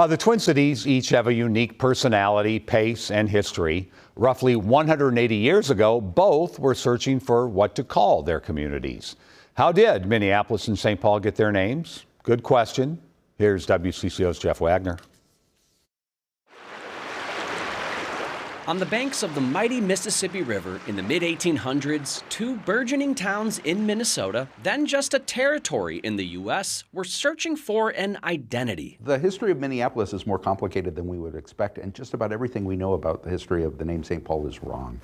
The Twin Cities each have a unique personality, pace, and history. Roughly 180 years ago, both were searching for what to call their communities. How did Minneapolis and St. Paul get their names? Good question. Here's WCCOs Jeff Wagner. On the banks of the mighty Mississippi River in the mid-1800s, two burgeoning towns in Minnesota, then just a territory in the U.S., were searching for an identity. The history of Minneapolis is more complicated than we would expect, and just about everything we know about the history of the name St. Paul is wrong.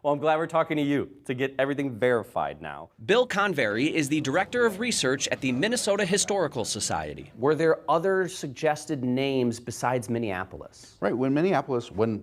Well, I'm glad we're talking to you to get everything verified now. Bill Convery is the Director of Research at the Minnesota Historical Society. Were there other suggested names besides Minneapolis? Right, when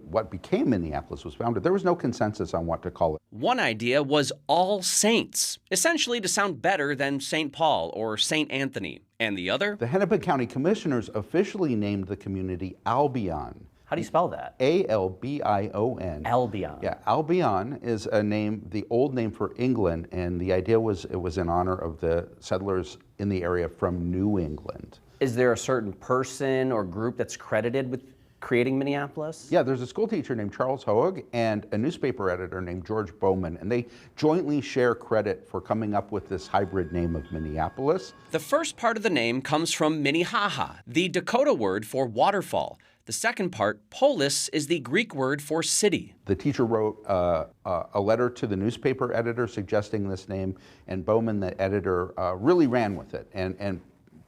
what became Minneapolis was founded, there was no consensus on what to call it. One idea was All Saints, essentially to sound better than St. Paul or St. Anthony. And the other? The Hennepin County Commissioners officially named the community Albion. How do you spell that? A-L-B-I-O-N. Albion. Yeah, Albion is a name, the old name for England, and the idea was it was in honor of the settlers in the area from New England. Is there a certain person or group that's credited with creating Minneapolis? Yeah, there's a school teacher named Charles Hoag and a newspaper editor named George Bowman, and they jointly share credit for coming up with this hybrid name of Minneapolis. The first part of the name comes from Minnehaha, the Dakota word for waterfall. The second part, polis, is the Greek word for city. The teacher wrote a letter to the newspaper editor suggesting this name, and Bowman, the editor, really ran with it and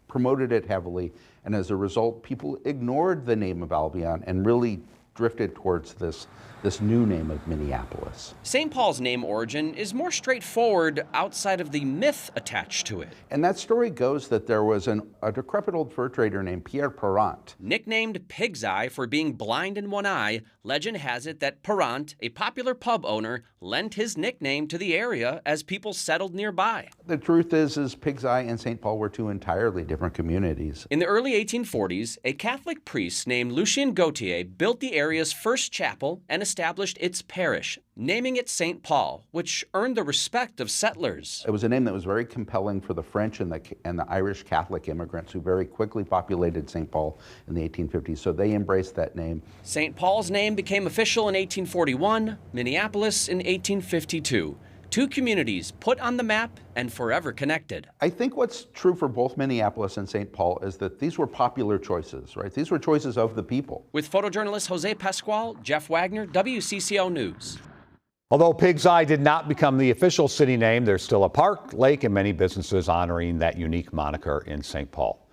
promoted it heavily. And as a result, people ignored the name of Albion and really drifted towards this new name of Minneapolis. St. Paul's name origin is more straightforward outside of the myth attached to it. And that story goes that there was a decrepit old fur trader named Pierre Parent. Nicknamed Pig's Eye for being blind in one eye, legend has it that Parent, a popular pub owner, lent his nickname to the area as people settled nearby. The truth is Pig's Eye and St. Paul were two entirely different communities. In the early 1840s, a Catholic priest named Lucien Gautier built the area's first chapel and established its parish, naming it St. Paul, which earned the respect of settlers. It was a name that was very compelling for the French and the Irish Catholic immigrants who very quickly populated St. Paul in the 1850s, so they embraced that name. St. Paul's name became official in 1841, Minneapolis in 1852. Two communities put on the map and forever connected. I think what's true for both Minneapolis and St. Paul is that these were popular choices, right? These were choices of the people. With photojournalist Jose Pascual, Jeff Wagner, WCCO News. Although Pig's Eye did not become the official city name, there's still a park, lake, and many businesses honoring that unique moniker in St. Paul.